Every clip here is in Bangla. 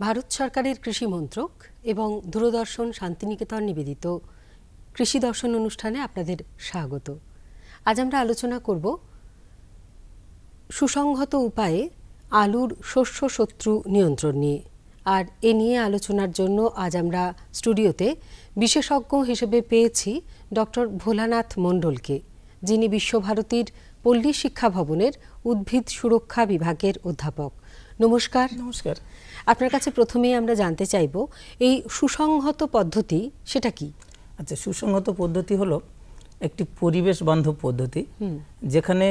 ভারত সরকারের কৃষি মন্ত্রক এবং দূরদর্শন শান্তিনিকেতন নিবেদিত কৃষি দর্শন অনুষ্ঠানে আপনাদের স্বাগত। আজ আমরা আলোচনা করব সুসংহত উপায়ে আলুর শস্য শত্রু নিয়ন্ত্রণ নিয়ে। আর এ নিয়ে আলোচনার জন্য আজ আমরা স্টুডিওতে বিশেষজ্ঞ হিসেবে পেয়েছি ডক্টর ভোলানাথ মণ্ডলকে, যিনি বিশ্বভারতীর পল্লী শিক্ষা ভবনের উদ্ভিদ সুরক্ষা বিভাগের অধ্যাপক। নমস্কার। নমস্কার। আপনার কাছে প্রথমেই আমরা জানতে চাইব এই সুসংহত পদ্ধতি সেটা কি? আচ্ছা, সুসংহত পদ্ধতি হলো একটি পরিবেশ বান্ধব পদ্ধতি, যেখানে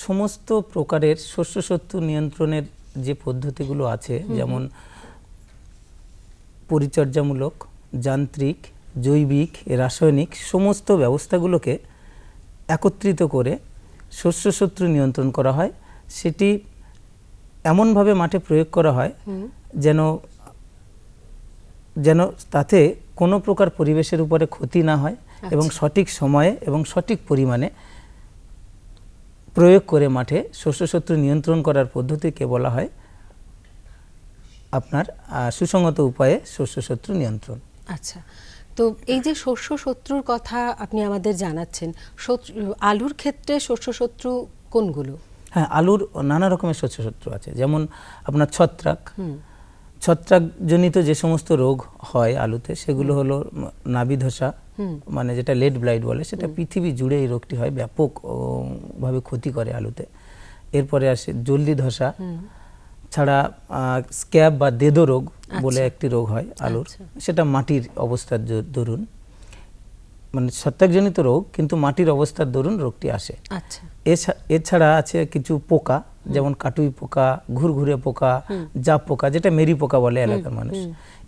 সমস্ত প্রকারের শস্য শত্রু নিয়ন্ত্রণের যে পদ্ধতিগুলো আছে, যেমন পরিচর্যামূলক, যান্ত্রিক, জৈবিক, রাসায়নিক সমস্ত ব্যবস্থাগুলোকে একত্রিত করে শস্য শত্রু নিয়ন্ত্রণ করা হয়। সেটি এমনভাবে মাঠে প্রয়োগ করা হয় যেন তাতে কোনো প্রকার পরিবেশের উপরে ক্ষতি না হয়, এবং সঠিক সময়ে এবং সঠিক পরিমাণে প্রয়োগ করে মাঠে শস্য শত্রু নিয়ন্ত্রণ করার পদ্ধতিকে বলা হয় আপনার সুসংহত উপায়ে শস্য শত্রু নিয়ন্ত্রণ। আচ্ছা, তো এই যে শস্য শত্রুর কথা আপনি আমাদের জানাচ্ছেন, আলুর ক্ষেত্রে শস্য শত্রু কোনগুলো? হ্যাঁ, আলুর নানা রকমের শস্য শত্রু আছে। যেমন আপনার ছত্রাকজনিত যে সমস্ত রোগ হয় আলুতে, সেগুলো হলো নাবি ধসা, মানে যেটা লেড ব্লাইট বলে, সেটা পৃথিবী জুড়ে এই রোগটি হয়, ব্যাপকভাবে ক্ষতি করে আলুতে। এরপরে আসে জলদি ধসা, ছাড়া স্ক্যাব বা দেদো রোগ বলে একটি রোগ হয় আলুর, সেটা মাটির অবস্থার দরুন, মানে ছত্রাকজনিত রোগ কিন্তু মাটির অবস্থার দরুন রোগটি আসে। এছাড়া আছে কিছু পোকা, যেমন কাটুই পোকা, ঘুরঘুরে পোকা, জাপ পোকা, যেটা মেরি পোকা বলে এলাকার মানুষ,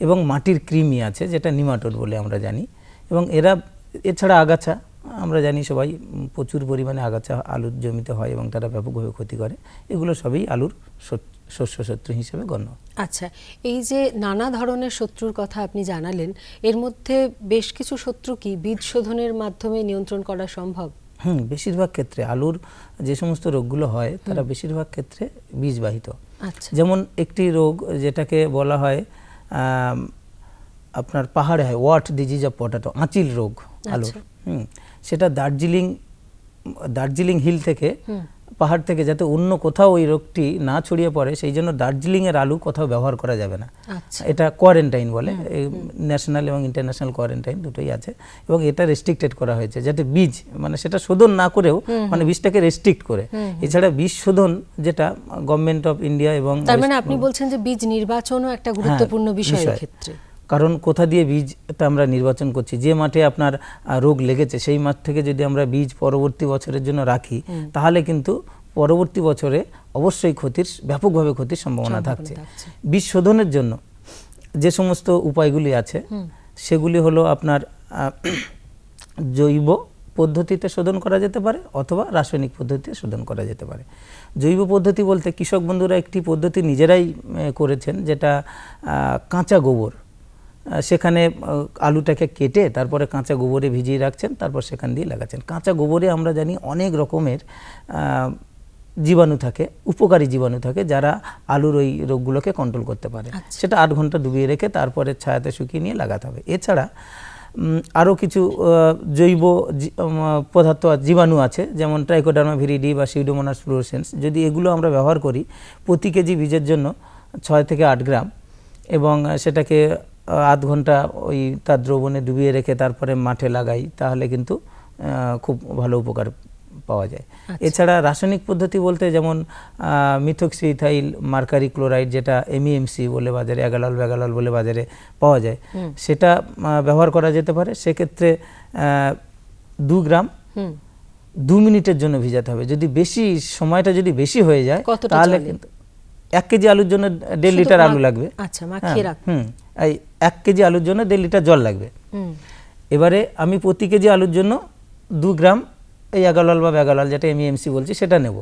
এবং মাটির কৃমি আছে যেটা নিমাটোড বলে আমরা জানি। এবং এছাড়া আগাছা, আমরা জানি সবাই প্রচুর পরিমাণে আগাছা আলুর জমিতে হয় এবং তারা ব্যাপকভাবে ক্ষতি করে। এগুলো সবই আলুর শস্য শত্রু হিসেবে গণ্য। আচ্ছা, এই যে নানা ধরনের শত্রুর কথা আপনি জানালেন, এর মধ্যে বেশ কিছু শত্রু কি বীজ শোধনের মাধ্যমে নিয়ন্ত্রণ করা সম্ভব? বেশিরভাগ ক্ষেত্রে আলুর যে সমস্ত রোগগুলো হয় তারা বেশিরভাগ ক্ষেত্রে বীজবাহিত। যেমন একটি রোগ যেটাকে বলা হয় আপনার পাহাড়ে হয়, ওয়াট ডিজিজ অফ পটাটো, আঁচিল রোগ আলুর। সেটা দার্জিলিং হিল থেকে, পাহাড় থেকে যাতে অন্য কোথাও ওই রোগটি না ছড়িয়ে পড়ে, সেই জন্য দার্জিলিং এর আলু কোথাও ব্যবহার করা যাবে না। এটা কোয়ারেন্টাইন বলে, ন্যাশনাল এবং ইন্টারন্যাশনাল কোয়ারেন্টাইন দুটোই আছে, এবং এটা রেস্ট্রিক্টেড করা হয়েছে যাতে বীজ, মানে সেটা শোধন না করেও, মানে বীজটাকে রেস্ট্রিক্ট করে। এছাড়া বীজ শোধন যেটা গভর্নমেন্ট অফ ইন্ডিয়া এবং, তার মানে আপনি বলছেন যে বীজ নির্বাচনও একটা গুরুত্বপূর্ণ বিষয় ক্ষেত্রে। কারণ কোথা দিয়ে বীজটা আমরা নির্বাচন করছি, যে মাঠে আপনার রোগ লেগেছে সেই মাঠ থেকে যদি আমরা বীজ পরবর্তী বছরের জন্য রাখি, তাহলে কিন্তু পরবর্তী বছরে অবশ্যই ব্যাপকভাবে ক্ষতির সম্ভাবনা থাকছে। বীজ শোধনের জন্য যে সমস্ত উপায়গুলি আছে সেগুলি হলো আপনার জৈব পদ্ধতিতে শোধন করা যেতে পারে অথবা রাসায়নিক পদ্ধতিতে শোধন করা যেতে পারে। জৈব পদ্ধতি বলতে কৃষক বন্ধুরা একটি পদ্ধতি নিজেরাই করেছেন, যেটা কাঁচা গোবর, সেখানে আলুটাকে কেটে তারপরে কাঁচা গোবরে ভিজিয়ে রাখছেন, তারপর সেখান দিয়ে লাগাচ্ছেন। কাঁচা গোবরে আমরা জানি অনেক রকমের জীবাণু থাকে, উপকারী জীবাণু থাকে, যারা আলুর ওই রোগগুলোকে কন্ট্রোল করতে পারে। সেটা 8 ঘন্টা ডুবিয়ে রেখে তারপরে ছায়াতে শুকিয়ে নিয়ে লাগাতে হবে। এছাড়া আরও কিছু জৈব পদার্থ জীবাণু আছে, যেমন ট্রাইকোডার্মা ভিরিডি বা সিউডোমোনাস ফ্লুরোসেন্স। যদি এগুলো আমরা ব্যবহার করি প্রতি কেজি বীজের জন্য 6 থেকে 8 গ্রাম, এবং সেটাকে 8 ঘন্টা ওই তার দ্রবণে ডুবিয়ে রেখে তারপরে মাঠে লাগাই, তাহলে কিন্তু খুব ভালো উপকার পাওয়া যায়। এছাড়া রাসায়নিক পদ্ধতি বলতে যেমন মিথক্সিইথাইল মার্কারি ক্লোরাইড, যেটা MEMC বলে বাজারে, অ্যাগালল বলে বাজারে পাওয়া যায়, সেটা ব্যবহার করা যেতে পারে। সেক্ষেত্রে 2 গ্রাম 2 মিনিটের জন্য ভিজাতে হবে। যদি সময়টা যদি বেশি হয়ে যায়, তাহলে কিন্তু 1 কেজি আলুর জন্য 1.5 লিটার আলু লাগবে। এই 1 কেজি আলুর জন্য 1.5 লিটার জল লাগবে। এবারে আমি প্রতি কেজি আলুর জন্য 2 গ্রাম এই অ্যাগালল বা ব্যাগালল, যেটা MEMC বলছি, সেটা নেব।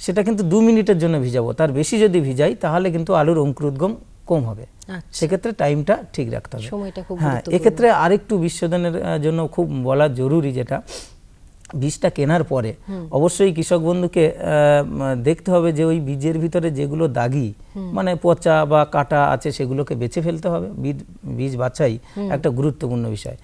সেটা কিন্তু 2 মিনিটের জন্য ভিজাবো। তার বেশি যদি ভিজাই তাহলে কিন্তু আলুর অঙ্কুরোদ্গম কম হবে। সেক্ষেত্রে টাইমটা ঠিক রাখতে হবে। এক্ষেত্রে আরেকটু বিশোধনের জন্য খুব বলা জরুরি, যেটা বীজটা কেনার পরে অবশ্যই কৃষক বন্ধুকে দেখতে হবে যে ওই বীজের ভিতরে যেগুলো দাগি মানে পচা বা কাটা আছে সেগুলোকে বেছে ফেলতে হবে। বীজ বাছাই একটা গুরুত্বপূর্ণ বিষয়।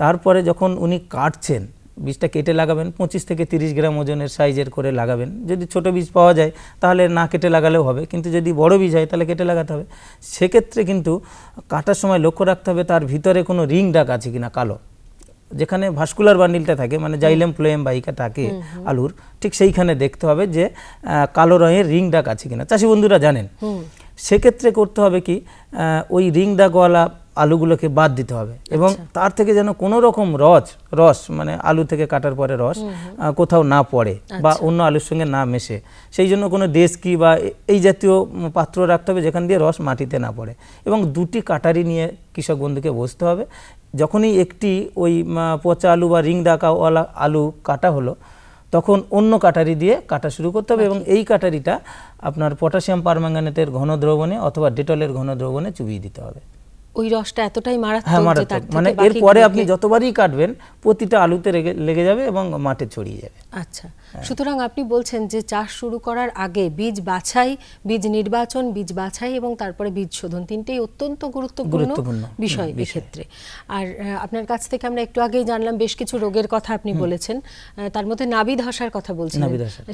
তারপরে যখন উনি কাটছেন, বীজটা কেটে লাগাবেন, 25 থেকে 30 গ্রাম ওজনের সাইজের করে লাগাবেন। যদি ছোট বীজ পাওয়া যায় তাহলে না কেটে লাগালেও হবে, কিন্তু যদি বড় বীজ হয় তাহলে কেটে লাগাতে হবে। সেক্ষেত্রে কিন্তু কাটার সময় লক্ষ্য রাখতে হবে তার ভিতরে কোনো রিং ডাক আছে কিনা কালো, যেখানে ভাস্কুলার বান্ডিলটা থাকে মানে জাইলেম ফ্লোয়েম বাহিকা থাকে আলুর, ঠিক সেইখানে দেখতে হবে যে কালো রঙের রিং ডাক আছে কিনা। চাষি বন্ধুরা জানেন, সেক্ষেত্রে করতে হবে কি ওই রিং ডাকওয়ালা আলুগুলোকে বাদ দিতে হবে এবং তার থেকে যেন কোনো রকম রস মানে আলু থেকে কাটার পরে রস কোথাও না পড়ে বা অন্য আলুর সঙ্গে না মেশে, সেই জন্য কোনো ডেস্কি বা এই জাতীয় পাত্র রাখতে হবে যেখান দিয়ে রস মাটিতে না পড়ে। এবং দুটি কাটারি নিয়ে কৃষক বন্ধুকে বসতে হবে। যখনই একটি ওই পচা আলু বা রিং ডাকাওয়ালা আলু কাটা হলো, তখন অন্য কাটারি দিয়ে কাটা শুরু করতে হবে এবং এই কাটারিটা আপনার পটাশিয়াম পারম্যাঙ্গানেটের ঘন দ্রবণে অথবা ডেটলের ঘন দ্রবণে চুবিয়ে দিতে হবে। ওই রসটা এতটাই মারাত্মক যে তার থেকে মানে এরপরে আপনি যতবারই কাটবেন প্রতিটা আলুতে লেগে যাবে এবং মাঠে ছড়িয়ে যাবে। আচ্ছা, সুতরাং আপনি বলছেন যে চাষ শুরু করার আগে বীজ বাছাই, বীজ নির্বাচন, বীজ বাছাই এবং তারপরে বীজ শোধন, তিনটেই অত্যন্ত গুরুত্বপূর্ণ বিষয় এক্ষেত্রে। আর আপনার কাছ থেকে আমরা একটু আগেই জানলাম বেশ কিছু রোগের কথা আপনি বলেছেন, তার মধ্যে নাভি ধসার কথা বলছেন।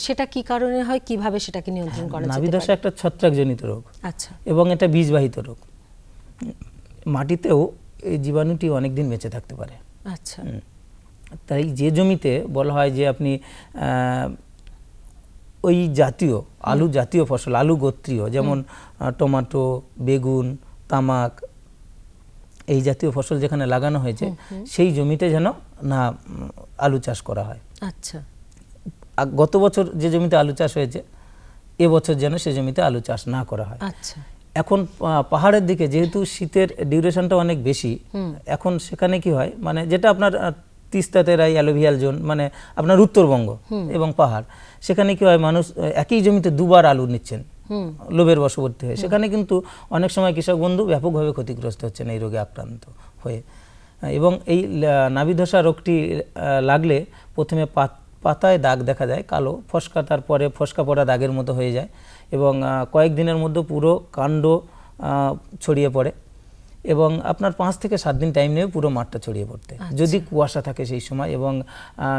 সেটা কি কারণে হয়, কিভাবে সেটাকে নিয়ন্ত্রণ করা যেতে পারে? নাভি ধসা একটা ছত্রাকজনিত রোগ। আচ্ছা। এবং এটা বীজবাহিত রোগ। মাটিতেও এই জীবাণুটি অনেকদিন বেঁচে থাকতে পারে। আচ্ছা। তাই যে জমিতে বলা হয় যে আপনি ওই জাতীয় আলু জাতীয় ফসল, আলু গোত্রীয়, যেমন টমেটো, বেগুন, তামাক, এই জাতীয় ফসল যেখানে লাগানো হয়েছে সেই জমিতে যেন না আলু চাষ করা হয়। আচ্ছা। গত বছর যে জমিতে আলু চাষ হয়েছে এবছর যেন সে জমিতে আলু চাষ না করা হয়। আচ্ছা। এখন পাহাড়ের দিকে যেহেতু শীতের ডিউরেশনটা অনেক বেশি, এখন সেখানে কি হয় মানে যেটা আপনার তিস্তা তেরাই অ্যালুভিয়াল জোন মানে আপনার উত্তরবঙ্গ এবং পাহাড়, সেখানে কি হয় মানুষ একই জমিতে দুবার আলু নিচ্ছেন লোভের বশবর্তী হয়ে। সেখানে কিন্তু অনেক সময় কৃষক বন্ধু ব্যাপকভাবে ক্ষতিগ্রস্ত হচ্ছেন এই রোগে আক্রান্ত হয়ে। এবং এই নাভি ধসা রোগটি লাগলে প্রথমে পাতায় দাগ দেখা যায় কালো ফসকা, তারপরে ফসকা পড়া দাগের মতো হয়ে যায় এবং কয়েকদিনের মধ্যে পুরো কাণ্ড ছড়িয়ে পড়ে এবং আপনার 5 থেকে 7 দিন টাইম নেবে পুরো মাঠটা ছড়িয়ে পড়তে। যদি কুয়াশা থাকে সেই সময় এবং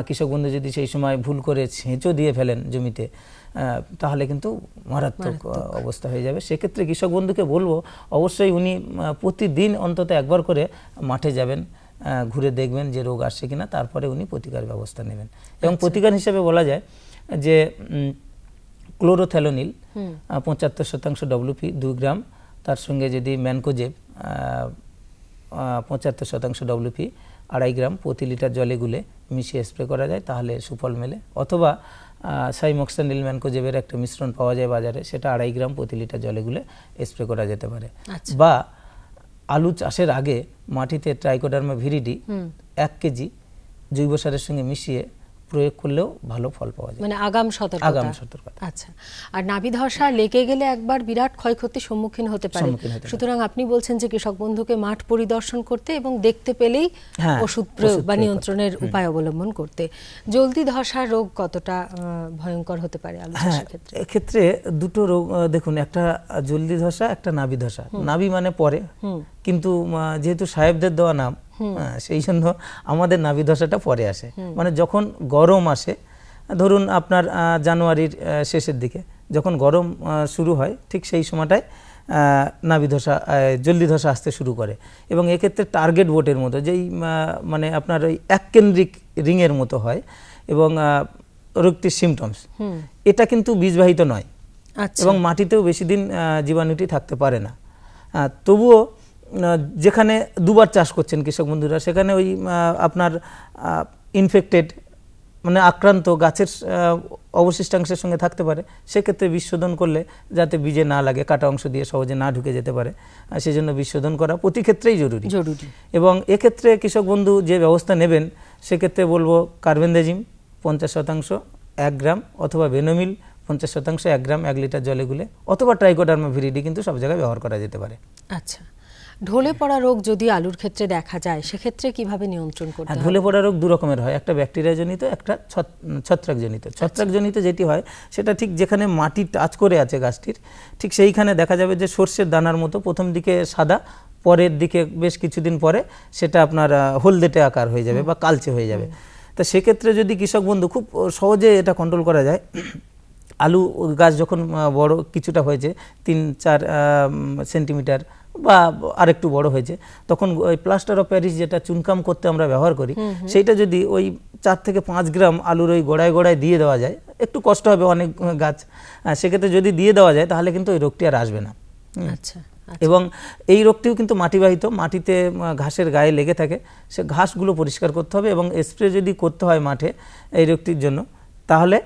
কৃষক বন্ধু যদি সেই সময় ভুল করে ছেঁচও দিয়ে ফেলেন জমিতে, তাহলে কিন্তু মারাত্মক অবস্থা হয়ে যাবে। সেক্ষেত্রে কৃষক বন্ধুকে বলবো অবশ্যই উনি প্রতিদিন অন্তত একবার করে মাঠে যাবেন, ঘুরে দেখবেন যে রোগ আসছে কিনা, তারপরে উনি প্রতিকার ব্যবস্থা নেবেন। এবং প্রতিকার হিসেবে বলা যায় যে ক্লোরোথ্যালোনিল 75% WP 2 গ্রাম, তার সঙ্গে যদি ম্যানকোজেব 75% WP 2.5 গ্রাম প্রতি লিটার জলে গুলে মিশিয়ে স্প্রে করা যায় তাহলে সুফল মেলে। অথবা সাইমোক্সানিল ম্যানকোজেবের একটা মিশ্রণ পাওয়া যায় বাজারে, সেটা 2.5 গ্রাম প্রতি লিটার জলে গুলে স্প্রে করা যেতে পারে। বা আলু চাষের আগে মাটিতে ট্রাইকোডার্মা ভিরিডি 1 কেজি জৈব সারের সঙ্গে মিশিয়ে প্রয়োগ করলেও ভালো ফল পাওয়া যায়, মানে আগাম সতর্কতা। আচ্ছা। আর নাভি ধসা লেগে গেলে একবার বিরাট ক্ষয়ক্ষতির সম্মুখীন হতে পারে, সুতরাং আপনি বলছেন যে কৃষক বন্ধুকে মাঠ পরিদর্শন করতে এবং দেখতে পেলেই ওষুধ প্রয়োগ বা নিয়ন্ত্রণের উপায় অবলম্বন করতে। জলদি ধসা রোগ কতটা ভয়ঙ্কর হতে পারে আলু চাষের ক্ষেত্রে? এক্ষেত্রে দুটো রোগ দেখুন, একটা জলদি ধসা, একটা নাভি ধসা। নাভি মানে পরে, কিন্তু যেহেতু সাহেবদের দেওয়া নাম সেই জন্য আমাদের নাভি ধসাটা পরে আসে। মানে যখন গরম আসে, ধরুন আপনার জানুয়ারির শেষের দিকে যখন গরম শুরু হয়, ঠিক সেই সময়টায় নাভি ধসা জলদি ধসা আসতে শুরু করে। এবং এক্ষেত্রে টার্গেট বোটের মতো যেই মানে আপনার ওই এককেন্দ্রিক রিংয়ের মতো হয় এবং রোগটির সিমটমস, এটা কিন্তু বীজবাহিত নয় এবং মাটিতেও বেশি দিন জীবাণুটি থাকতে পারে না। তবুও যেখানে দুবার চাষ করছেন কৃষক বন্ধুরা, সেখানে ওই আপনার ইনফেক্টেড মানে আক্রান্ত গাছের অবশিষ্টাংশের সঙ্গে থাকতে পারে। সেক্ষেত্রে বিষ শোধন করলে যাতে বীজে না লাগে, কাটা অংশ দিয়ে সহজে না ঢুকে যেতে পারে, সেজন্য বিষ শোধন করা প্রতি ক্ষেত্রেই জরুরি। এবং এক্ষেত্রে কৃষক বন্ধু যে ব্যবস্থা নেবেন, সেক্ষেত্রে বলবো কার্বেন্ডাজিম 50% 1 গ্রাম, অথবা ভেনোমিল 50% 1 গ্রাম 1 লিটার জলে গুলে, অথবা ট্রাইকোডার্মা ভিরিডি কিন্তু সব জায়গায় ব্যবহার করা যেতে পারে। আচ্ছা। ঢলে পড়া রোগ যদি আলুর ক্ষেত্রে দেখা যায় সেক্ষেত্রে কিভাবে নিয়ন্ত্রণ করতে হবে? ঢলে পড়া রোগ দু রকমের হয়, একটা ব্যাকটেরিয়া জনিত, একটা ছত্রাকজনিত। ছত্রাকজনিত যেটি হয় সেটা ঠিক যেখানে মাটি টাচ করে আছে গাছটির, ঠিক সেইখানে দেখা যাবে যে সর্ষের দানার মতো প্রথম দিকে সাদা, পরের দিকে বেশ কিছুদিন পরে সেটা আপনার হলদেটে আকার হয়ে যাবে বা কালচে হয়ে যাবে। তো সেক্ষেত্রে যদি কৃষক বন্ধু খুব সহজে এটা কন্ট্রোল করা যায়, আলু গাছ যখন বড় কিছুটা হয়েছে 3-4 সেন্টিমিটার বা আরেকটু বড় হয়েছে, তখন ওই প্লাস্টার অফ প্যারিস যেটা চুনকাম করতে আমরা ব্যবহার করি, সেইটা যদি ওই 4 থেকে 5 গ্রাম আলুর ওই গোড়ায় গোড়ায় দিয়ে দেওয়া যায়, একটু কষ্ট হবে অনেক গাছ, সেক্ষেত্রে যদি দিয়ে দেওয়া যায় তাহলে কিন্তু ওই রোগটি আর আসবে না। আচ্ছা, এবং এই রোগটিও কিন্তু মাটিবাহিত, মাটিতে ঘাসের গায়ে লেগে থাকে, সে ঘাসগুলো পরিষ্কার করতে হবে এবং স্প্রে যদি করতে হয় মাঠে এই রোগটির জন্য, তাহলে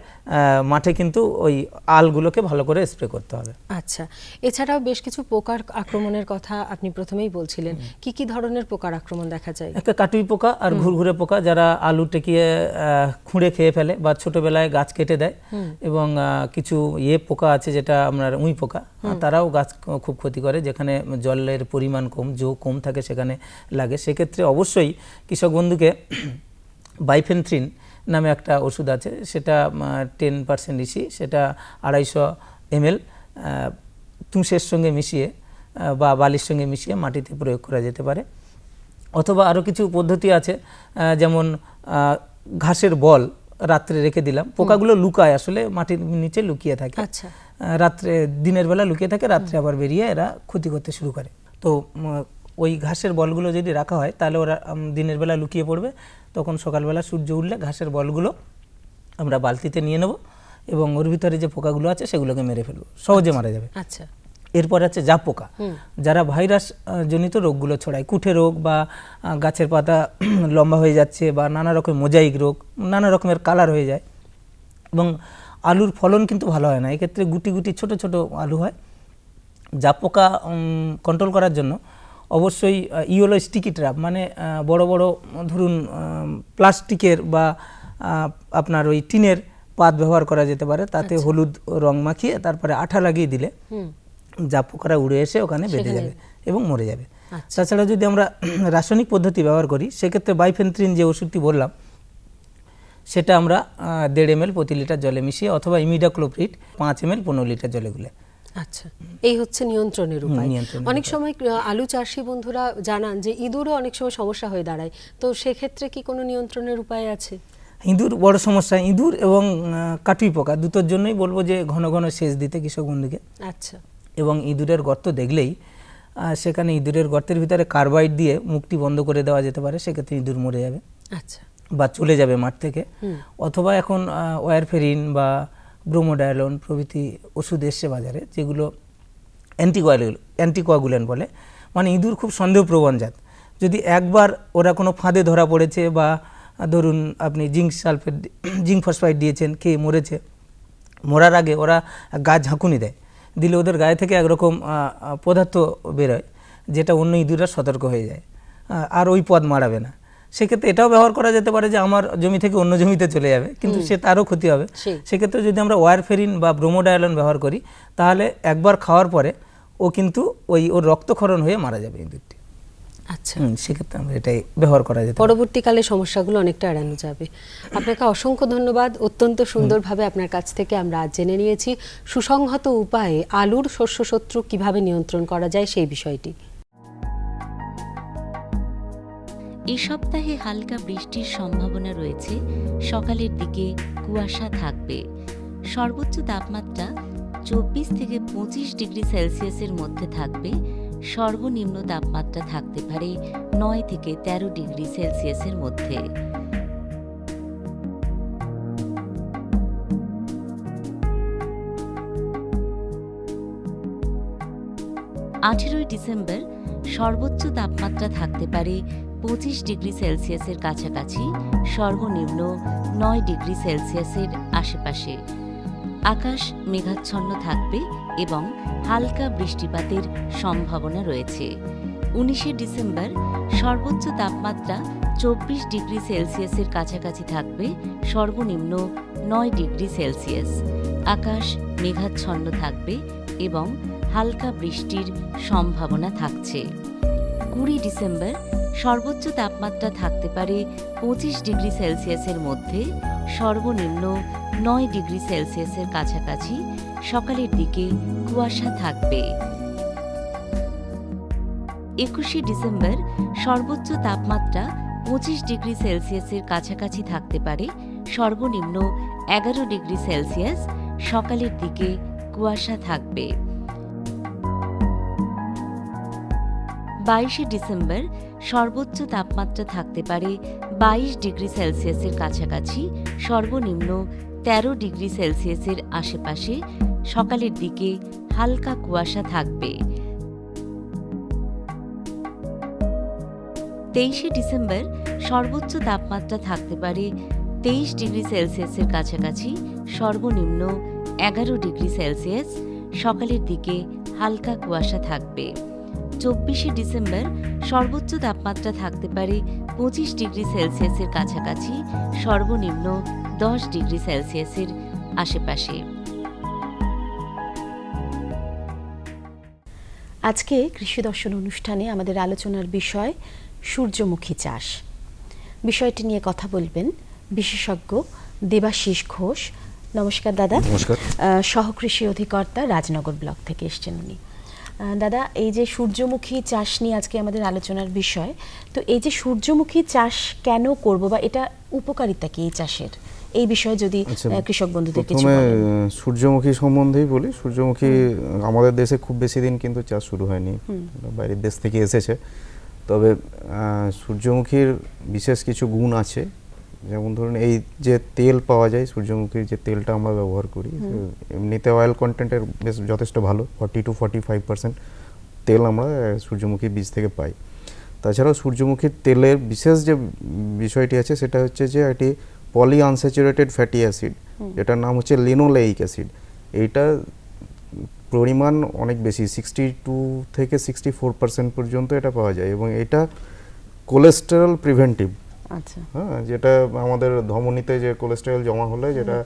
মাঠে কিন্তু ওই আলগুলোকে ভালো করে স্প্রে করতে হবে। আচ্ছা, এছাড়াও বেশ কিছু পোকার আক্রমণের কথা আপনি প্রথমেই বলছিলেন, কি কি ধরনের পোকার আক্রমণ দেখা যায়? একটা কাটুই পোকা আর ঘুরঘুরে পোকা, যারা আলু টেকিয়ে খুঁড়ে খেয়ে ফেলে বা ছোটবেলায় গাছ কেটে দেয়, এবং কিছু পোকা আছে যেটা আপনার উই পোকা, তারাও গাছ খুব ক্ষতি করে, যেখানে জলের পরিমাণ কম থাকে সেখানে লাগে। সেক্ষেত্রে অবশ্যই কৃষক বন্ধুকে বাইফেনথ্রিন নামে একটা ওষুধ আছে, সেটা 10% ইসি, সেটা 250 ml তুষের সঙ্গে মিশিয়ে বা বালির সঙ্গে মিশিয়ে মাটিতে প্রয়োগ করা যেতে পারে। অথবা আরও কিছু পদ্ধতি আছে, যেমন ঘাসের বল রাত্রে রেখে দিলাম, পোকাগুলো লুকায় আসলে মাটির নিচে লুকিয়ে থাকে, রাত্রে দিনের বেলা লুকিয়ে থাকে, রাত্রে আবার বেরিয়ে এরা ক্ষতি করতে শুরু করে। তো ওই ঘাসের বলগুলো যদি রাখা হয় তাহলে ওরা দিনের বেলা লুকিয়ে পড়বে, তখন সকালবেলা সূর্য উঠলে ঘাসের বলগুলো আমরা বালতিতে নিয়ে নেব এবং ওর ভিতরে যে পোকাগুলো আছে সেগুলোকে মেরে ফেলবো, সহজে মারা যাবে। আচ্ছা, এরপর আছে জাপ পোকা, যারা ভাইরাস জনিত রোগগুলো ছড়ায়, কুঠে রোগ বা গাছের পাতা লম্বা হয়ে যাচ্ছে বা নানা রকম মোজাইক রোগ, নানা রকমের কালার হয়ে যায় এবং আলুর ফলন কিন্তু ভালো হয় না, এক্ষেত্রে গুটি গুটি ছোট ছোট আলু হয়। জাপ পোকা কন্ট্রোল করার জন্য অবশ্যই ইয়েলো স্টিকি ট্র্যাপ, মানে বড় বড় ধরুন প্লাস্টিকের বা আপনার ওই টিনের পাত ব্যবহার করা যেতে পারে, তাতে হলুদ রং মাখিয়ে তারপরে আঠা লাগিয়ে দিলে জাপ পোকারা উড়ে এসে ওখানে বেঁধে যাবে এবং মরে যাবে। তাছাড়া যদি আমরা রাসায়নিক পদ্ধতি ব্যবহার করি, সেক্ষেত্রে বাইফেনথ্রিন যে ওষুধটি বললাম সেটা আমরা 1.5 ml প্রতি লিটার জলে মিশিয়ে, অথবা ইমিডাক্লোপ্রিড 5 ml 15 লিটার জলে গুলে। আচ্ছা, এই হচ্ছে নিয়ন্ত্রণের উপায়। অনেক সময় আলু চাষি বন্ধুরা জানান যে ইঁদুরও অনেক সময় সমস্যা হয়ে দাঁড়ায়, তো সেক্ষেত্রে কি কোনো নিয়ন্ত্রণের উপায় আছে? ইঁদুর বড় সমস্যা, ইঁদুর এবং কাটুই পোকা দুটোর জন্যই বলবো যে ঘন ঘন সেচ দিতে কৃষক বন্ধুকে। আচ্ছা, এবং ইঁদুরের গর্ত দেখলেই সেখানে ইঁদুরের গর্তের ভিতরে কার্বাইড দিয়ে মুখটি বন্ধ করে দেওয়া যেতে পারে, সেক্ষেত্রে ইঁদুর মরে যাবে। আচ্ছা, বা চলে যাবে মাঠ থেকে। অথবা এখন ওয়ারফেরিন বা ব্রোমোডায়ালন প্রভৃতি ওষুধ এসছে বাজারে, যেগুলো অ্যান্টিকোয়াগুলেন্ট বলে, মানে ইঁদুর খুব সন্দেহপ্রবণ জাত। যদি একবার ওরা কোনো ফাঁদে ধরা পড়েছে বা ধরুন আপনি জিঙ্ক ফসফাইড দিয়েছেন, খেয়ে মরেছে, মরার আগে ওরা গাছ ঝাঁকুনি দেয়, দিলে ওদের গায়ে থেকে একরকম পদার্থ বেরোয়, যেটা অন্য ইঁদুররা সতর্ক হয়ে যায় আর ওই পদ মারাবে না। সেক্ষেত্রে এটাও ব্যবহার করা যেতে পারে যে আমার জমি থেকে অন্য জমিতে চলে যাবে, কিন্তু সে তারও ক্ষতি হবে। সেক্ষেত্রে যদি আমরা ওয়ারফেরিন বা ব্রোমোডায়ালন ব্যবহার করি, তাহলে একবার খাওয়ার পরে ও কিন্তু ওর রক্তক্ষরণ হয়ে মারা যাবে ইঁদুরটি। আচ্ছা, সেক্ষেত্রে আমরা এটাই ব্যবহার করা যেতে, পরবর্তীকালে সমস্যাগুলো অনেকটা এড়ানো যাবে। আপনাকে অসংখ্য ধন্যবাদ। অত্যন্ত সুন্দরভাবে আপনার কাছ থেকে আমরা আজ জেনে নিয়েছি সুসংহত উপায়ে আলুর শস্য শত্রু কিভাবে নিয়ন্ত্রণ করা যায় সেই বিষয়টি। এই সপ্তাহে হালকা বৃষ্টির সম্ভাবনা রয়েছে, সকালের দিকে কুয়াশা থাকবে। সর্বোচ্চ তাপমাত্রা 24 থেকে 25 ডিগ্রি সেলসিয়াসের মধ্যে থাকবে, সর্বনিম্ন তাপমাত্রা থাকতে পারে 9 থেকে 13 ডিগ্রি সেলসিয়াসের মধ্যে। 18 ডিসেম্বর সর্বোচ্চ তাপমাত্রা থাকতে পারে 25 ডিগ্রি সেলসিয়াসের কাছাকাছি, সর্বনিম্ন 9 ডিগ্রি সেলসিয়াসের আশেপাশে। আকাশ মেঘাচ্ছন্ন থাকবে এবং হালকা বৃষ্টিপাতের সম্ভাবনা রয়েছে। 19 ডিসেম্বর সর্বোচ্চ তাপমাত্রা 24 ডিগ্রি সেলসিয়াসের কাছাকাছি থাকবে, সর্বনিম্ন 9 ডিগ্রি সেলসিয়াস। আকাশ মেঘাচ্ছন্ন থাকবে এবং হালকা বৃষ্টির সম্ভাবনা থাকছে। 20 ডিসেম্বর সর্বোচ্চ তাপমাত্রা থাকতে পারে 25 ডিগ্রি সেলসিয়াসের মধ্যে, সর্বনিম্ন 9 ডিগ্রি সেলসিয়াসের কাছাকাছি, সকালের দিকে কুয়াশা থাকবে। 21 ডিসেম্বর সর্বোচ্চ তাপমাত্রা 25 ডিগ্রি সেলসিয়াসের কাছাকাছি থাকতে পারে, সর্বনিম্ন 11 ডিগ্রি সেলসিয়াস, সকালের দিকে কুয়াশা থাকবে। 22 ডিসেম্বর সর্বোচ্চ তাপমাত্রা থাকতে পারে 22 ডিগ্রি সেলসিয়াসের কাছাকাছি, সর্বনিম্ন 13 ডিগ্রি সেলসিয়াসের আশেপাশে, সকালের দিকে হালকা কুয়াশা থাকবে। 23 ডিসেম্বর সর্বোচ্চ তাপমাত্রা থাকতে পারে 23 ডিগ্রি সেলসিয়াসের কাছাকাছি, সর্বনিম্ন 11 ডিগ্রি সেলসিয়াস, সকালের দিকে হালকা কুয়াশা থাকবে। 24 ডিসেম্বর সর্বোচ্চ তাপমাত্রা থাকতে পারে 25 ডিগ্রি সেলসিয়াসের কাছাকাছি, সর্বনিম্ন 10 ডিগ্রি সেলসিয়াসের আশেপাশে। আজকে কৃষি দর্শন অনুষ্ঠানে আমাদের আলোচনার বিষয় সূর্যমুখী চাষ। বিষয়টি নিয়ে কথা বলবেন বিশেষজ্ঞ দেবাশিস ঘোষ। নমস্কার দাদা। নমস্কার। সহকৃষি অধিকর্তা, রাজনগর ব্লক থেকে এসেছেন উনি। দাদা, এই যে সূর্যমুখী চাষ নিয়ে আজকে আমাদের আলোচনার বিষয়, তো এই যে সূর্যমুখী চাষ কেন করব বা এটা উপকারিতা কি এই চাষের, এই বিষয়ে যদি কৃষক বন্ধুদের কিছু প্রথমে বলেন। সূর্যমুখী সম্বন্ধেই বলি। সূর্যমুখী আমাদের দেশে খুব বেশি দিন কিন্তু চাষ শুরু হয়নি, বাইরের দেশ থেকে এসেছে। তবে সূর্যমুখীর বিশেষ কিছু গুণ আছে, যেমন ধরুন এই যে তেল পাওয়া যায়, সূর্যমুখীর যে তেলটা আমরা ব্যবহার করি, এমনিতে অয়েল কন্টেন্টের বেশ যথেষ্ট ভালো, 40 to 45% তেল আমরা সূর্যমুখী বীজ থেকে পাই। তাছাড়াও সূর্যমুখীর তেলের বিশেষ যে বিষয়টি আছে সেটা হচ্ছে যে এটি পলি আনস্যাচুরেটেড ফ্যাটি অ্যাসিড, যেটার নাম হচ্ছে লিনোলেইক অ্যাসিড। এইটা পরিমাণ অনেক বেশি, 62 থেকে 64% পর্যন্ত এটা পাওয়া যায়, এবং এটা কোলেস্টেরল প্রিভেন্টিভ। আচ্ছা, হ্যাঁ, যেটা আমাদের ধমনীতে যে কোলেস্টেরল জমা হলে যেটা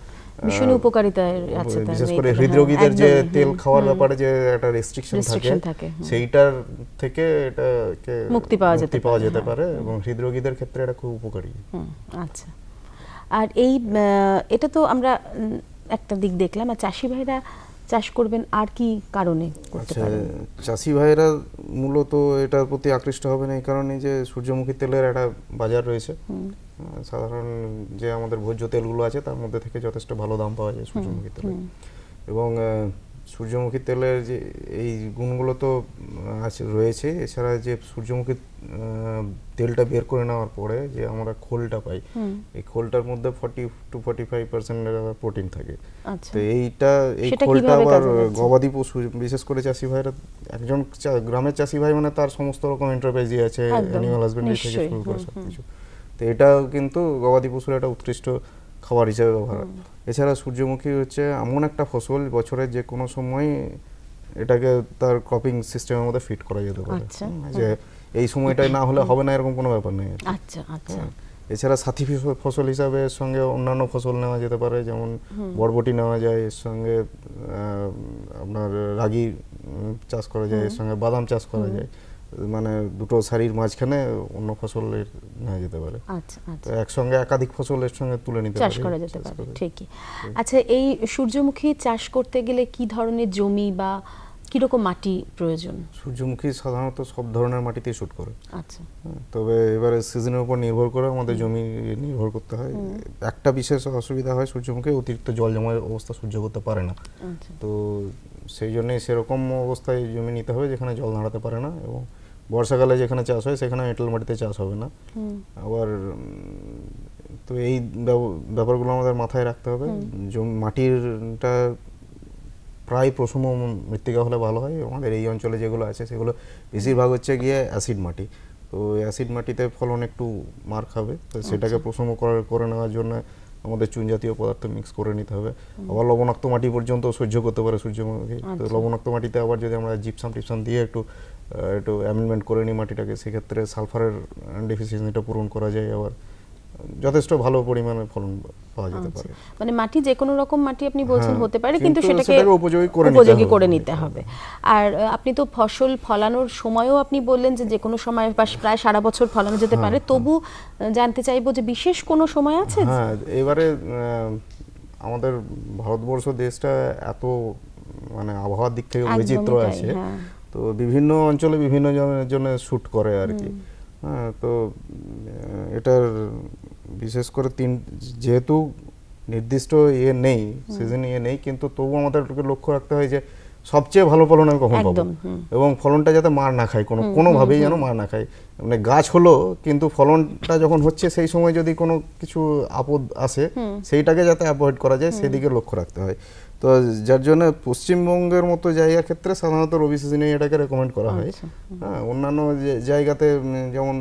ভীষণ উপকারিতা আছে, বিশেষ করে হৃদরোগীদের যে তেল খাওয়ার ব্যাপারে যে একটা রেস্ট্রিকশন থাকে, সেইটার থেকে এটাকে মুক্তি পাওয়া যেতে পারে, এবং হৃদরোগীদের ক্ষেত্রে এটা খুব উপকারী। আচ্ছা, আর এই এটা তো আমরা একটা দিক দেখলাম, আর চাষি ভাইরা চাষ করবেন আর কি কারণে করতে পারেন? চাষি ভাইরা মূলত এটার প্রতি আকৃষ্ট হবেন এই কারণে যে সূর্যমুখী তেলের একটা বাজার রয়েছে। সাধারণ যে আমাদের ভোজ্য তেলগুলো আছে তার মধ্যে থেকে যথেষ্ট ভালো দাম পাওয়া যায় সূর্যমুখী তেলে, এবং সূর্যমুখী তেলের যে এই গুণগুলো তো আছে রয়েছে। এছাড়া যে সূর্যমুখী তেলটা বের করে নেওয়ার পরে যে আমরা খোলটা পাই, এই খোলটার মধ্যে 40 to 45% প্রোটিন থাকে। তো এই খোলটা আবার গবাদি পশু, বিশেষ করে চাষি ভাইরা, একজন গ্রামের চাষি ভাই মানে তার সমস্ত রকম এন্টারপ্রাইজই আছে, অ্যানিমাল হাজবেন্ডারি থেকে শুরু করে সবকিছু। তো এটাও কিন্তু গবাদি পশুর একটা উৎকৃষ্ট খাবার হিসেবে ব্যবহার হয়। এছাড়া সূর্যমুখী হচ্ছে এমন একটা ফসল, বছরের যে কোনো সময় এটাকে তার ক্রপিং সিস্টেমের মধ্যে ফিট করা যেতে পারে, যে এই সময়টাই না হলে হবে না এরকম কোনো ব্যাপার নেই। আচ্ছা আচ্ছা। এছাড়া সাথী ফসল হিসাবে এর সঙ্গে অন্যান্য ফসল নেওয়া যেতে পারে, যেমন বরবটি নেওয়া যায়, এর সঙ্গে আপনার রাগি চাষ করা যায়, এর সঙ্গে বাদাম চাষ করা যায়, মানে দুটো সারির মাঝখানে অন্য ফসলের নেওয়া যেতে পারে। আচ্ছা আচ্ছা, একসঙ্গে একাধিক ফসলের সঙ্গে তুলে নিতে চাষ করা যেতে পারে, ঠিকই। আচ্ছা, এই সূর্যমুখী চাষ করতে গেলে কি ধরনের জমি বা কিরকম মাটি প্রয়োজন? সূর্যমুখী সাধারণত সব ধরনের মাটিতেই শুট করে। আচ্ছা, তবে এবারে সিজনের উপর নির্ভর করে আমাদের জমি নির্ভর করতে হয়। একটা বিশেষ অসুবিধা হয়, সূর্যমুখী অতিরিক্ত জল জমার অবস্থা সহ্য করতে পারে না। তো সেই জন্যই সেরকম অবস্থায় জমি নিতে হবে যেখানে জল দাঁড়াতে পারে না, এবং বর্ষাকালে যেখানে চাষ হয় সেখানে এঁটেল মাটিতে চাষ হবে না। আবার তো এই ব্যাপারগুলো আমাদের মাথায় রাখতে হবে। মাটিরটা প্রায় প্রসম মৃত্তিকা হলে ভালো হয়। আমাদের এই অঞ্চলে যেগুলো আছে সেগুলো বেশিরভাগ হচ্ছে গিয়ে অ্যাসিড মাটি। তো অ্যাসিড মাটিতে ফলন একটু মার খাবে, তো সেটাকে প্রসম করে নেওয়ার জন্য আমাদের চুন জাতীয় পদার্থ মিক্স করে নিতে হবে। আবার লবণাক্ত মাটি পর্যন্ত সহ্য করতে পারে সূর্যমুখী। তো লবণাক্ত মাটিতে আবার যদি আমরা জিপসাম দিয়ে একটু অ্যামেন্ডমেন্ট করে নিই মাটিটাকে, সেক্ষেত্রে সালফারের ডেফিসিয়েন্সিটা পূরণ করা যায়। আবার যথেষ্ট ভালো পরিমাণে ফলন পাওয়া যেতে পারে। মানে মাটি যে কোনো রকম মাটি আপনি বলছেন হ্যাঁ, হতে পারে, কিন্তু কিন্তু সেটাকে সেটাকে উপযোগী করে নিতে হবে। আর আপনি তো ফসল ফলানোর সময়ও আপনি বললেন যে কোনো সময় বা প্রায় সারা বছর ফলানো যেতে পারে, তবু জানতে চাইবো যে বিশেষ কোনো সময় আছে? হ্যাঁ, এবারে আমাদের ভারতবর্ষ দেশটা এত মানে আবহাওয়ার দিক থেকে বৈচিত্র্য আছে, তো বিভিন্ন অঞ্চলে বিভিন্ন জনের জন্য শ্যুট করে আর কি। হ্যাঁ, তো এটার বিশেষ করে যেহেতু নির্দিষ্ট নেই, সিজন নেই, কিন্তু তবু আমাদেরকে লক্ষ্য রাখতে হয় যে সবচেয়ে ভালো ফলন আমি কখন পাবো, এবং ফলনটা যাতে মার না খায়, কোনোভাবেই যেন মার না খায়। মানে গাছ হলো, কিন্তু ফলনটা যখন হচ্ছে সেই সময় যদি কোনো কিছু আপদ আসে, সেইটাকে যাতে অ্যাভয়েড করা যায় সেদিকে লক্ষ্য রাখতে হয়। তো যার জন্য পশ্চিমবঙ্গের মতো জায়গার ক্ষেত্রে সাধারণত রবি সিজনে এটাকে রেকমেন্ড করা হয়। হ্যাঁ, অন্যান্য জায়গাতে যেমন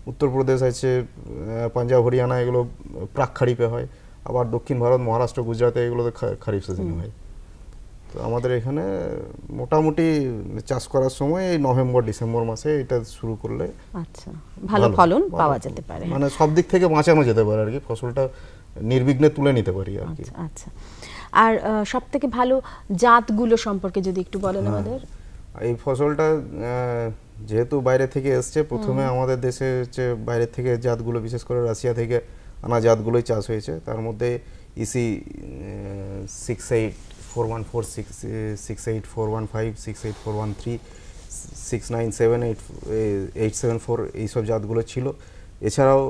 উত্তরপ্রদেশ আছে, পাঞ্জাব, হরিয়ানা, এগুলো প্রাক খারিফে হয়। আবার দক্ষিণ ভারত, মহারাষ্ট্র, গুজরাটে এগুলোতে খারিফ সিজনে হয়। তো আমাদের এখানে মোটামুটি চাষ করার সময় এই নভেম্বর ডিসেম্বর মাসে এটা শুরু করলে আচ্ছা ভালো ফলন পাওয়া যেতে পারে, মানে সব দিক থেকে বাঁচানো যেতে পারে আর কি, ফসলটা নির্বিঘ্নে তুলে নিতে পারি আর কি। আচ্ছা, আর সব থেকে ভালো জাতগুলো সম্পর্কে যদি একটু বলেন আমাদের। এই ফসলটা যেহেতু বাইরে থেকে এসছে, প্রথমে আমাদের দেশে হচ্ছে বাইরে থেকে জাতগুলো, বিশেষ করে রাশিয়া থেকে আনা জাতগুলোই চাষ হয়েছে। তার মধ্যে ইসি 68414, 68415, 68413, 697, 874 এইসব জাতগুলো ছিল। এছাড়াও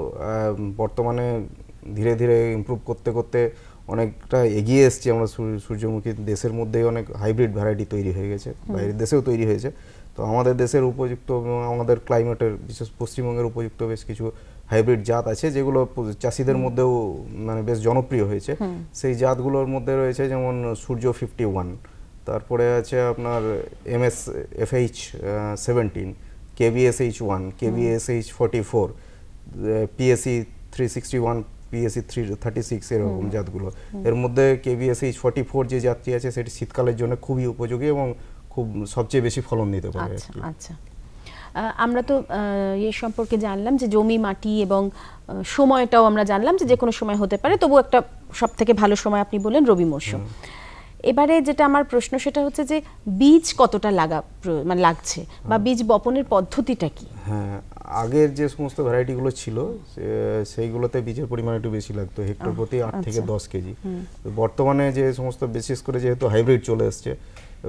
বর্তমানে ধীরে ধীরে ইমপ্রুভ করতে করতে অনেকটা এগিয়ে এসেছি আমরা সূর্যমুখী। দেশের মধ্যেই অনেক হাইব্রিড ভ্যারাইটি তৈরি হয়ে গেছে, বাইরের দেশেও তৈরি হয়েছে। তো আমাদের দেশের উপযুক্ত, আমাদের ক্লাইমেটের, বিশেষ পশ্চিমবঙ্গের উপযুক্ত বেশ কিছু হাইব্রিড জাত আছে, যেগুলো চাষিদের মধ্যেও মানে বেশ জনপ্রিয় হয়েছে। সেই জাতগুলোর মধ্যে রয়েছে যেমন সূর্য 51, তারপরে আছে আপনার MSFH 17, KBSH1, KBSH 44, PSE 361, PSE 336, এরকম জাতগুলো। এর মধ্যে KBSH 44 যে জাতটি আছে সেটি শীতকালের জন্য খুবই উপযোগী এবং খুব সবচেয়ে বেশি ফলন দিতে পারে। আচ্ছা, আমরা তো এই সম্পর্কে জানলাম যে জমি, মাটি এবং সময়টাও আমরা জানলাম যে কোনো সময় হতে পারে, তবু একটা সব থেকে ভালো সময় আপনি বললেন রবি মরশুম। এবারে যেটা আমার প্রশ্ন সেটা হচ্ছে যে বীজ কতটা লাগছে বা বীজ বপনের পদ্ধতিটা কি? হ্যাঁ, আগের যে সমস্ত ভ্যারাইটিগুলো ছিল সেইগুলোতে বীজের পরিমাণ একটু বেশি লাগতো, হেক্টর প্রতি 8 থেকে 10 কেজি। বর্তমানে যে সমস্ত, বিশেষ করে যেহেতু হাইব্রিড চলে এসছে,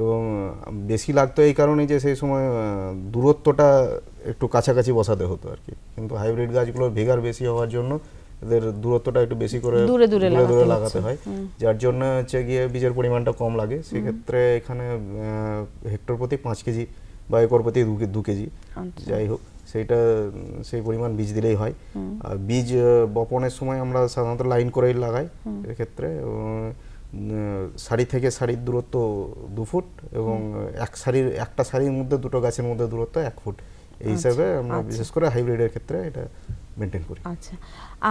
এবং বেশি লাগতো এই কারণেই যে সেই সময় দূরত্বটা একটু কাছাকাছি বসাতে হতো আর কি। কিন্তু হাইব্রিড গাছগুলোর ভেগার বেশি হওয়ার জন্য এদের দূরত্বটা একটু বেশি করে দূরে দূরে লাগাতে হয়, যার জন্য হচ্ছে গিয়ে বীজের পরিমাণটা কম লাগে। সেক্ষেত্রে এখানে হেক্টর প্রতি 5 কেজি বা একর প্রতি 2 কেজি, যাই হোক, সেই পরিমাণ বীজ দিলেই হয়। আর বীজ বপনের সময় আমরা সাধারণত লাইন করেই লাগাই এক্ষেত্রে। সারি থেকে সারির দূরত্ব 2 ফুট, এবং একটা সারির মধ্যে দুটো গাছের মধ্যে দূরত্ব 1 ফুট। এই হিসাবে আমরা বিশেষ করে হাইব্রিডের ক্ষেত্রে এটা মেনটেন করি। আচ্ছা,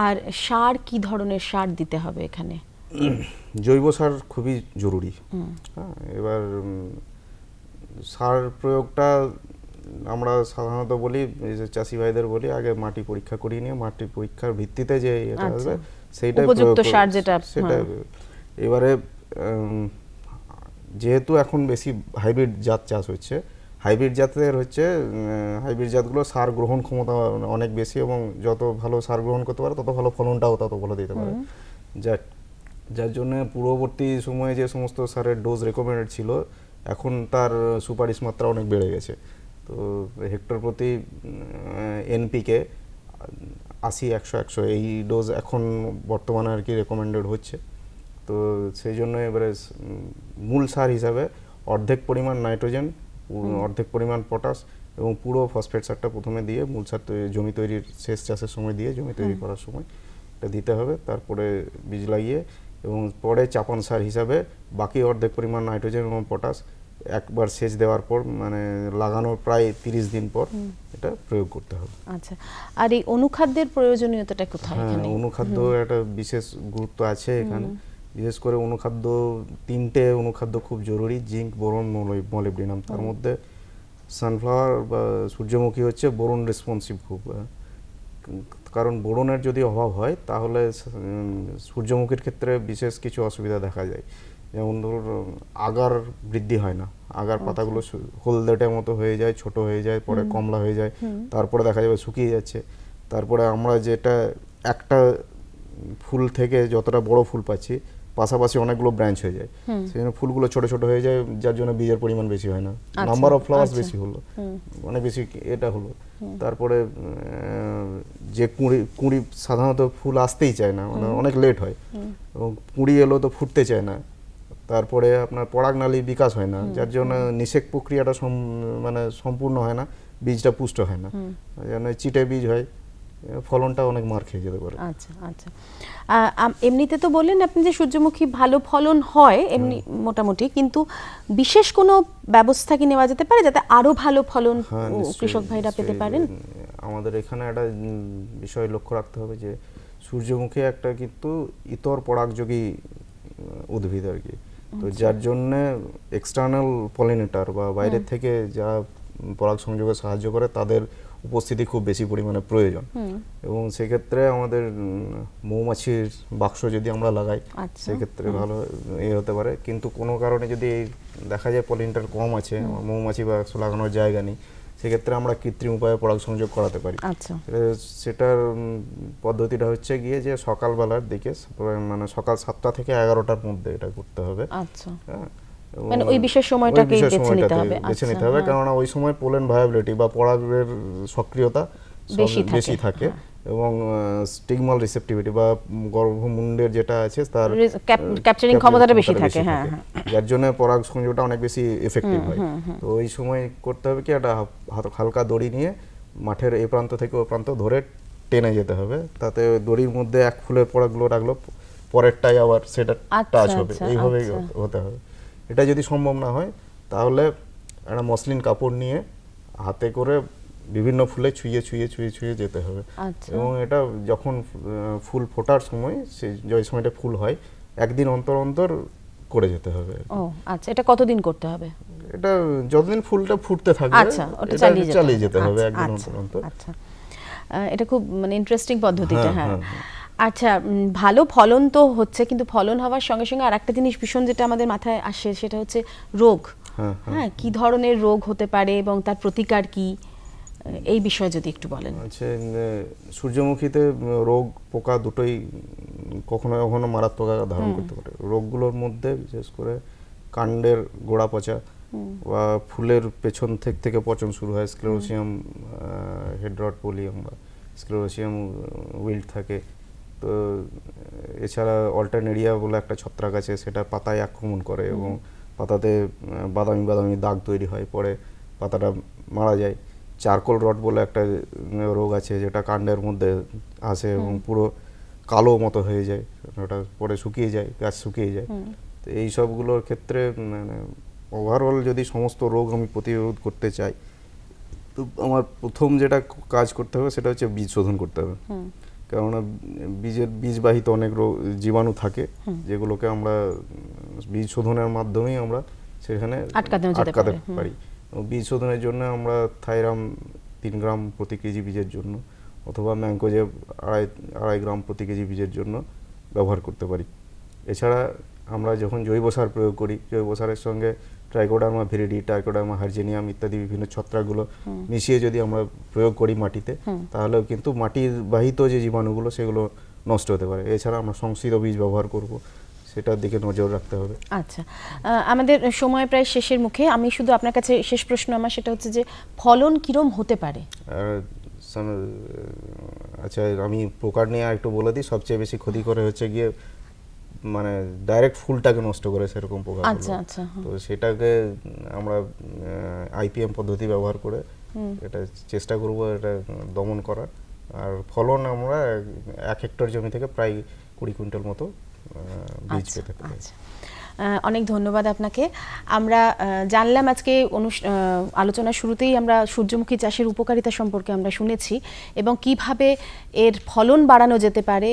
আর সার কি ধরনের সার দিতে হবে এখানে? জৈব সার খুবই জরুরি। হ্যাঁ, এবার সার প্রয়োগটা আমরা সাধারণত বলি, চাষি ভাইদের বলি, আগে মাটি পরীক্ষা করিয়ে নিয়ে মাটি পরীক্ষার ভিত্তিতে যে এটা আসবে সেইটা উপযুক্ত সার যেটা সেটা। এবারে যেহেতু এখন বেশি হাইব্রিড জাত চাষ হচ্ছে, হাইব্রিড জাতগুলো সার গ্রহণ ক্ষমতা অনেক বেশি, এবং যত ভালো সার গ্রহণ করতে পারে তত ভালো ফলনটাও তত ভালো দিতে পারে। যার জন্য পূর্ববর্তী সময়ে যে সমস্ত সারের ডোজ রেকমেন্ডেড ছিল, এখন তার সুপারিশ মাত্রা অনেক বেড়ে গেছে। তো হেক্টর প্রতি NPK 80, 100, 100 এই ডোজ এখন বর্তমানে আর কি রেকমেন্ডেড হচ্ছে। তো সেই জন্য এবারে মূল সার হিসাবে অর্ধেক পরিমাণ নাইট্রোজেন, অর্ধেক পরিমাণ পটাশ এবং পুরো ফসফেট সারটা প্রথমে দিয়ে মূল সার জমি তৈরির শেষ চাষের সময় দিয়ে, জমি তৈরি করার সময় এটা দিতে হবে। তারপরে বীজ লাগিয়ে, এবং পরে চাপান সার হিসাবে বাকি অর্ধেক পরিমাণ নাইট্রোজেন এবং পটাশ একবার সেচ দেওয়ার পর, মানে লাগানোর প্রায় 30 দিন পর এটা প্রয়োগ করতে হবে। আচ্ছা, আর এই অনুখাদ্যের প্রয়োজনীয়তাটা কোথায় এখানে? অনুখাদ্য একটা বিশেষ গুরুত্ব আছে এখানে। বিশেষ করে অনুখাদ্য, 3টে অনুখাদ্য খুব জরুরি: জিঙ্ক, বোরন, মলিবডেনাম। তার মধ্যে সানফ্লাওয়ার বা সূর্যমুখী হচ্ছে বোরন রেসপন্সিভ খুব, কারণ বোরনের যদি অভাব হয় তাহলে সূর্যমুখীর ক্ষেত্রে বিশেষ কিছু অসুবিধা দেখা যায়। যেমন ধরুন আগার বৃদ্ধি হয় না, আগার পাতাগুলো হলদেটে মতো হয়ে যায়, ছোট হয়ে যায়, পরে কমলা হয়ে যায়, তারপরে দেখা যাবে শুকিয়ে যাচ্ছে। তারপরে আমরা যেটা একটা ফুল থেকে যতটা বড় ফুল পাচ্ছি, পাশাপাশি অনেকগুলো ব্রাঞ্চ হয়ে যায়, সেই জন্য ফুলগুলো ছোট ছোট হয়ে যায়, যার জন্য বীজের পরিমাণ বেশি হয় না, নাম্বার অফ ফ্লাওয়ার্স বেশি হলো, অনেক বেশি এটা হলো। তারপরে যে কুঁড়ি সাধারণত ফুল আসতেই চায় না, মানে অনেক লেট হয়, এবং কুঁড়ি এলো তো ফুটতে চায় না। তারপরে আপনার পরাগনালী বিকাশ হয় না, যার জন্য নিষেক প্রক্রিয়াটা মানে সম্পূর্ণ হয় না, বীজটা পুষ্ট হয় না, যেন চিটে বীজ হয়, ফলনটা অনেক মার খেয়ে যেতে পারে। আচ্ছা আচ্ছা। এমনিতে তো বললেন আপনি যে সূর্যমুখী ভালো ফলন হয় এমনি মোটামুটি, কিন্তু বিশেষ কোনো ব্যবস্থা কি নেওয়া যেতে পারে যাতে আরো ভালো ফলন কৃষক ভাইরা পেতে পারেন? আমাদের এখানে একটা বিষয় লক্ষ্য রাখতে হবে যে সূর্যমুখী একটা কিন্তু ইতর পরাগযোগী উদ্ভিদ আর কি, তো যার জন্য এক্সটার্নাল পলিনেটর বা বাইরের থেকে যারা পরাগ সংযোগে সাহায্য করে তাদের উপস্থিতি খুব বেশি পরিমাণে প্রয়োজন। এবং সেক্ষেত্রে আমাদের মৌমাছির বাক্স যদি আমরা লাগাই সেক্ষেত্রে ভালো হতে পারে, কিন্তু কোনো কারণে যদি দেখা যায় পলিনেটর কম আছে, মৌমাছি বাক্স লাগানোর জায়গা নেই, সেক্ষেত্রে আমরা কৃত্রিম উপায়ে পরাগ সংযোগ করাতে পারি। সেটার পদ্ধতিটা হচ্ছে গিয়ে যে সকালবেলার দিকে, মানে সকাল 7টা থেকে 11টার মধ্যে এটা করতে হবে। মানে ওই বিশেষ সময়টাকে বেছে নিতে হবে, কারণ ওই সময় পোলেন ভায়াবিলিটি বা পরাগের সক্রিয়তা বেশি থাকে, এবং স্টিগমাল রিসেপ্টিভিটি বা গর্ভমুণ্ডের যেটা আছে তার ক্যাপচারিং ক্ষমতাটা বেশি থাকে, হ্যাঁ, যার জন্য পরাগ সংযোগটা অনেক বেশি এফেক্টিভ হয়। তো ওই সময় করতে হবে কি, একটা হালকা দড়ি নিয়ে মাঠের এই প্রান্ত থেকে ওই প্রান্ত ধরে টেনে যেতে হবে, তাতে দড়ির মধ্যে এক ফুলের পরাগগুলো রাখলো, পরেরটাই আবার সেটা টাচ হবে, এইভাবেই হতে হবে। এটা যদি সম্ভব না হয় তাহলে একটা মসলিন কাপড় নিয়ে হাতে করে বিভিন্ন ফুলে ছুঁয়ে ছুঁয়ে ছুঁয়ে ছুঁয়ে যেতে হবে। এবং এটা যখন ফুল ফোটার সময়, যে সময়টা ফুল হয়, একদিন অন্তর অন্তর করে যেতে হবে। আচ্ছা, এটা কতদিন করতে হবে? এটা যতদিন ফুলটা ফুটতে থাকবে এটা চালিয়ে যেতে হবে একদিন অন্তর অন্তর। আচ্ছা, এটা খুব মানে ইন্টারেস্টিং পদ্ধতিটা। হ্যাঁ, আচ্ছা, ভালো ফলন তো হচ্ছে, কিন্তু ফলন হওয়ার সঙ্গে সঙ্গে আরেকটা জিনিস ভীষণ যেটা আমাদের মাথায় আসে সেটা হচ্ছে রোগ। হ্যাঁ, কি ধরনের রোগ হতে পারে এবং তার প্রতিকার কি, এই বিষয়ে যদি একটু বলেন। আচ্ছা, সূর্যমুখীতে রোগ পোকা দুটোই কখনো কখনো মারাত্মক আকার ধারণ করতে পারে। রোগগুলোর মধ্যে বিশেষ করে কাণ্ডের গোড়া পচা বা ফুলের পেছন থেকে পচন শুরু হয়, স্ক্লেরোসিয়াম হেড রট বলি আমরা, স্ক্লেরোসিয়াম উইল্ট থাকে। তো এছাড়া অল্টারনেরিয়া বলে একটা ছত্রাক আছে, সেটা পাতায় আক্রমণ করে এবং পাতাতে বাদামি বাদামি দাগ তৈরি হয়, পরে পাতাটা মারা যায়। চারকোল রট বলে একটা রোগ আছে, যেটা কাণ্ডের মধ্যে আসে এবং পুরো কালো মতো হয়ে যায়, ওটা পরে শুকিয়ে যায়, গাছ শুকিয়ে যায়। তো এই সবগুলোর ক্ষেত্রে মানে ওভারঅল যদি সমস্ত রোগ আমি প্রতিরোধ করতে চাই, তো আমার প্রথম যেটা কাজ করতে হবে সেটা হচ্ছে বীজ শোধন করতে হবে। কেননা বীজবাহিত অনেক জীবাণু থাকে, যেগুলোকে আমরা বীজ শোধনের মাধ্যমেই আমরা সেখানে আটকাতে পারি। বীজ শোধনের জন্য আমরা থাইরাম 3 গ্রাম প্রতি কেজি বীজের জন্য, অথবা ম্যাঙ্কোজেব 2.5 গ্রাম প্রতি কেজি বীজের জন্য ব্যবহার করতে পারি। এছাড়া আমরা যখন জৈব সার প্রয়োগ করি, জৈব সারের সঙ্গে ট্রাইকোডার্মা ভিরিডি, ট্রাইকোডার্মা হার্জেনিয়াম ইত্যাদি বিভিন্ন ছত্রাকগুলো মিশিয়ে যদি আমরা প্রয়োগ করি মাটিতে, তাহলেও কিন্তু মাটির বাহিত যে জীবাণুগুলো সেগুলো নষ্ট হতে পারে। এছাড়া আমরা সংশ্লিষ্ট বীজ ব্যবহার করব, সেটার দিকে নজর রাখতে হবে। আচ্ছা, আমাদের সময় প্রায় শেষের মুখে, আমি শুধু আপনার কাছে শেষ প্রশ্ন আমার, সেটা হচ্ছে যে ফলন কিরম হতে পারে? আচ্ছা, আমি প্রকার নিয়ে একটু বলে দিই। সবচেয়ে বেশি ক্ষতি করে হচ্ছে গিয়ে মানে ডাইরেক্ট ফুলটাকে নষ্ট করে সেরকম পোকা। তো সেটাকে আমরা আইপিএম পদ্ধতি ব্যবহার করে এটা চেষ্টা করব এটা দমন করার। আর ফলন আমরা 1 হেক্টর জমি থেকে প্রায় 20 কুইন্টাল মতো বীজ পেতে পারি। অনেক ধন্যবাদ আপনাকে। আমরা জানলাম আজকে আলোচনার শুরুতেই আমরা সূর্যমুখী চাষের উপকারিতা সম্পর্কে আমরা শুনেছি, এবং কিভাবে এর ফলন বাড়ানো যেতে পারে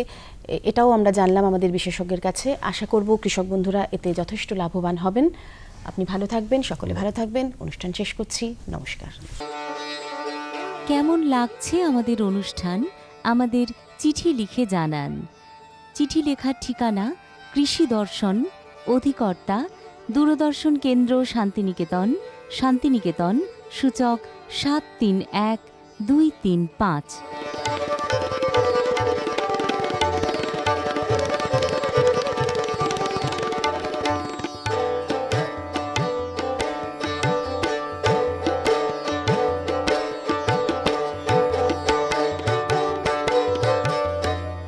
এটাও আমরা জানলাম আমাদের বিশেষজ্ঞের কাছে। আশা করব কৃষক বন্ধুরা এতে যথেষ্ট লাভবান হবেন। আপনি ভালো থাকবেন, সকলে ভালো থাকবেন। অনুষ্ঠান শেষ করছি, নমস্কার। কেমন লাগছে আমাদের অনুষ্ঠান আমাদের চিঠি লিখে জানান। চিঠি লেখার ঠিকানা কৃষি দর্শন, অধিকর্তা দূরদর্শন কেন্দ্র, শান্তিনিকেতন, শান্তিনিকেতন, সূচক 731235।